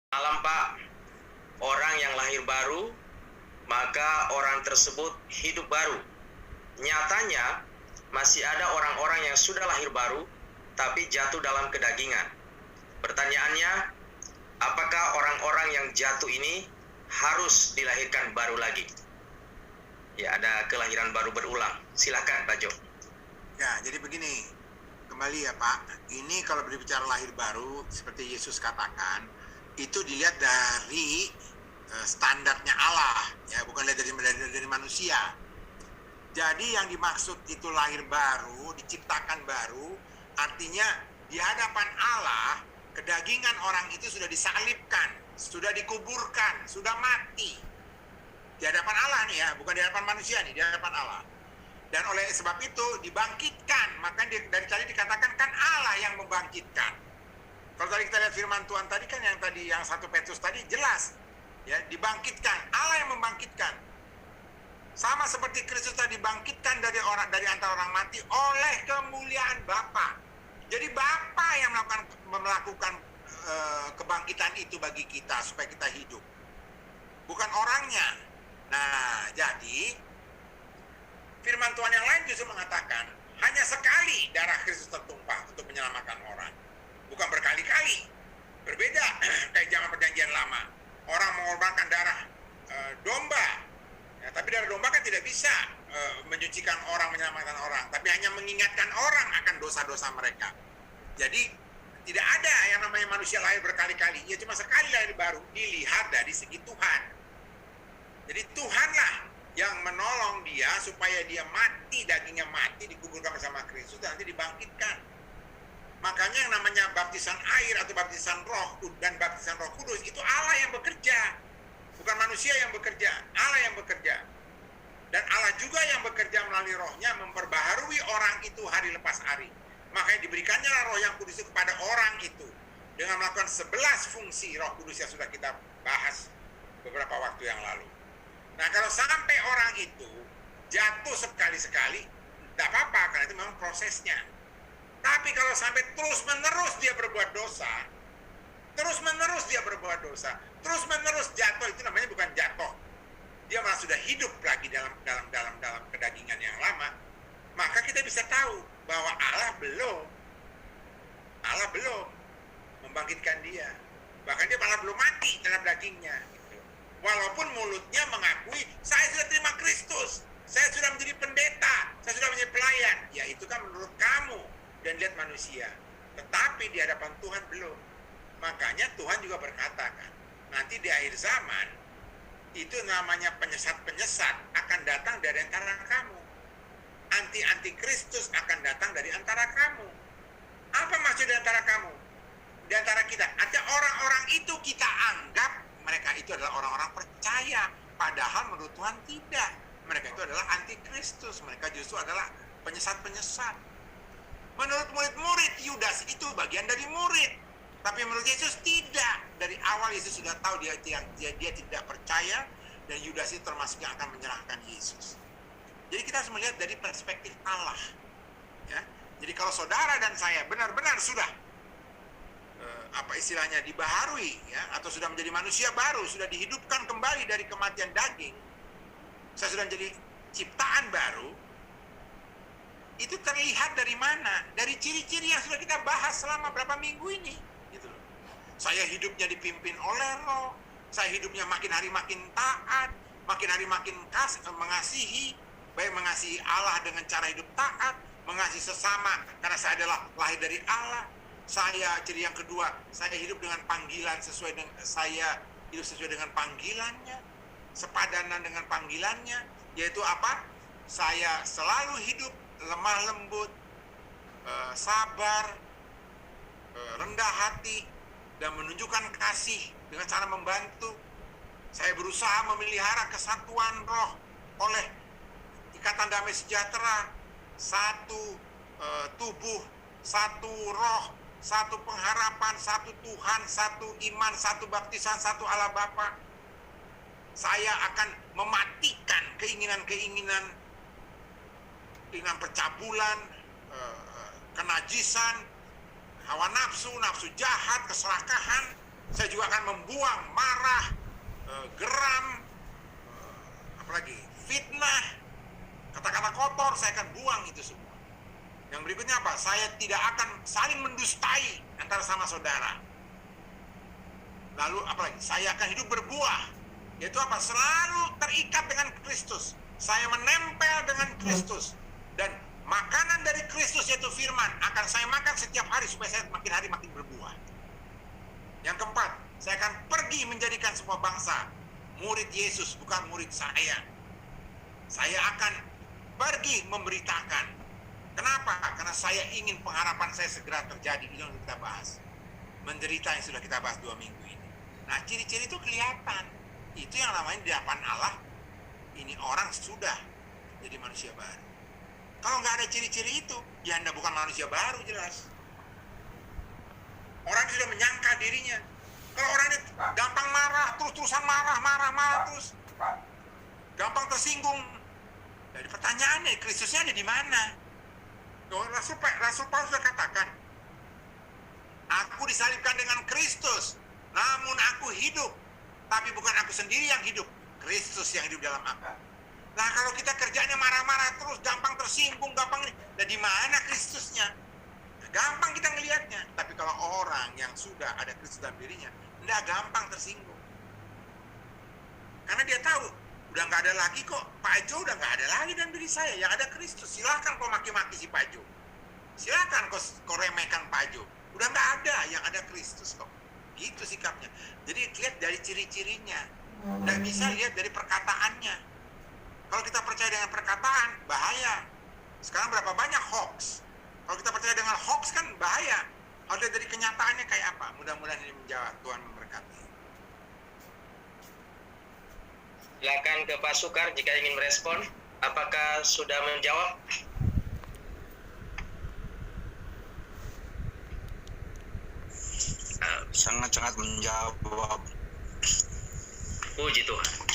Malam Pak, orang yang lahir baru, maka orang tersebut hidup baru. Nyatanya, masih ada orang-orang yang sudah lahir baru, tapi jatuh dalam kedagingan. Pertanyaannya, apakah orang-orang yang jatuh ini harus dilahirkan baru lagi? Ya, ada kelahiran baru berulang. Silakan Pak Jo. Ya, jadi begini, kembali ya Pak, ini kalau berbicara lahir baru, seperti Yesus katakan, itu dilihat dari standarnya Allah, ya, bukan dari manusia. Jadi yang dimaksud itu lahir baru, diciptakan baru, artinya di hadapan Allah, kedagingan orang itu sudah disalibkan, sudah dikuburkan, sudah mati. Di hadapan Allah nih ya, bukan di hadapan manusia nih, di hadapan Allah. Dan oleh sebab itu dibangkitkan. Maka dari tadi dikatakan kan Allah yang membangkitkan. Kalau tadi kita lihat firman Tuhan tadi kan yang 1 Petrus tadi jelas ya, dibangkitkan. Allah yang membangkitkan. Sama seperti Kristus tadi dibangkitkan dari antara orang mati oleh kemuliaan Bapa. Jadi Bapa yang melakukan kebangkitan itu bagi kita supaya kita hidup. Bukan orangnya. Nah, jadi firman Tuhan yang lain justru mengatakan hanya sekali darah Kristus tertumpah untuk menyelamatkan orang. Bukan berkali-kali. Berbeda kayak zaman perjanjian lama. Orang mengorbankan darah domba. Ya, tapi darah domba kan tidak bisa menyucikan orang, menyelamatkan orang. Tapi hanya mengingatkan orang akan dosa-dosa mereka. Jadi tidak ada yang namanya manusia lahir berkali-kali. Ya cuma sekali lahir baru dilihat dari segi Tuhan. Jadi Tuhanlah yang menolong dia supaya dia mati, dagingnya mati, dikuburkan bersama Kristus dan nanti dibangkitkan. Makanya yang namanya baptisan air atau baptisan roh dan baptisan roh kudus itu Allah yang bekerja. Bukan manusia yang bekerja, Allah yang bekerja. Dan Allah juga yang bekerja melalui rohnya memperbaharui orang itu hari lepas hari. Makanya diberikannya roh yang kudus itu kepada orang itu. Dengan melakukan 11 fungsi roh kudus yang sudah kita bahas beberapa waktu yang lalu. Nah kalau sampai orang itu jatuh sekali-sekali, tidak apa-apa karena itu memang prosesnya. Tapi kalau sampai terus-menerus dia berbuat dosa, terus-menerus jatuh, itu namanya bukan jatuh. Dia malah sudah hidup lagi dalam kedagingan yang lama. Maka kita bisa tahu bahwa Allah belum membangkitkan dia. Bahkan dia malah belum mati dalam dagingnya. Walaupun mulutnya mengakui, saya sudah terima Kristus, saya sudah menjadi pendeta, saya sudah menjadi pelayan. Ya itu kan menurut kamu dan lihat manusia. Tetapi di hadapan Tuhan belum. Makanya Tuhan juga berkata kan, nanti di akhir zaman, itu namanya penyesat-penyesat akan datang dari antara kamu. Anti Kristus akan datang dari antara kamu. Apa maksud di antara kamu? Di antara kita. Artinya orang-orang itu kita anggap mereka itu adalah orang-orang percaya, padahal menurut Tuhan tidak. Mereka itu adalah anti-Kristus, mereka justru adalah penyesat-penyesat. Menurut murid-murid, Yudas itu bagian dari murid. Tapi menurut Yesus tidak. Dari awal Yesus sudah tahu dia tidak percaya, dan Yudas itu termasuk yang akan menyerahkan Yesus. Jadi kita harus melihat dari perspektif Allah. Ya? Jadi kalau saudara dan saya benar-benar sudah dibaharui ya, atau sudah menjadi manusia baru, sudah dihidupkan kembali dari kematian daging, saya sudah menjadi ciptaan baru, itu terlihat dari mana? Dari ciri-ciri yang sudah kita bahas selama berapa minggu ini gitu loh. Saya hidupnya dipimpin oleh roh, saya hidupnya makin hari makin taat, makin hari makin mengasihi, baik mengasihi Allah dengan cara hidup taat, mengasihi sesama karena saya adalah lahir dari Allah. Saya ciri yang kedua, saya hidup dengan panggilan sesuai dengan panggilannya, sepadanan dengan panggilannya, yaitu apa? Saya selalu hidup lemah lembut, sabar, rendah hati, dan menunjukkan kasih dengan cara membantu. Saya berusaha memelihara kesatuan roh oleh ikatan damai sejahtera, satu tubuh, satu roh, satu pengharapan, satu Tuhan, satu iman, satu baptisan, satu Allah Bapa. Saya akan mematikan keinginan percabulan, kenajisan, hawa nafsu jahat, keserakahan. Saya juga akan membuang marah, geram, apalagi fitnah, kata-kata kotor, saya akan buang itu semua. Yang berikutnya apa? Saya tidak akan saling mendustai antara sama saudara. Lalu apalagi? Saya akan hidup berbuah. Yaitu apa? Selalu terikat dengan Kristus. Saya menempel dengan Kristus. Dan makanan dari Kristus yaitu firman akan saya makan setiap hari supaya saya makin hari makin berbuah. Yang keempat, saya akan pergi menjadikan semua bangsa murid Yesus, bukan murid saya. Saya akan pergi memberitakan. Kenapa? Karena saya ingin pengharapan saya segera terjadi. Itu yang kita bahas. Menderita yang sudah kita bahas 2 minggu ini. Nah, ciri-ciri itu kelihatan. Itu yang namanya di hadapan Allah, ini orang sudah jadi manusia baru. Kalau nggak ada ciri-ciri itu, ya Anda bukan manusia baru, jelas. Orang sudah menyangka dirinya. Kalau orang ini gampang marah, terus-terusan marah terus, gampang tersinggung. Jadi pertanyaannya, Kristusnya ada di mana? Rasul Paulus sudah katakan, aku disalibkan dengan Kristus, namun aku hidup. Tapi bukan aku sendiri yang hidup, Kristus yang hidup dalam aku. Nah, kalau kita kerjanya marah-marah terus, gampang tersinggung, gampang ini, nah di mana Kristusnya? Gampang kita ngelihatnya. Tapi kalau orang yang sudah ada Kristus dalam dirinya, enggak gampang tersinggung. Karena dia tahu, udah nggak ada lagi kok, Pak Jo udah nggak ada lagi dalam diri saya, yang ada Kristus. Silakan kau maki-maki si Pak Jo. Silakan kau remehkan Pak Jo. Udah nggak ada, yang ada Kristus kok. Gitu sikapnya. Jadi lihat dari ciri-cirinya. Nggak bisa lihat dari perkataannya. Kalau kita percaya dengan perkataan, bahaya. Sekarang berapa banyak hoax? Kalau kita percaya dengan hoax kan bahaya. Harus lihat dari kenyataannya kayak apa. Mudah-mudahan ini menjawab. Tuhan memberkati. Silakan ke Pak Sukar jika ingin merespon. Apakah sudah menjawab? Sangat-sangat menjawab. Puji Tuhan.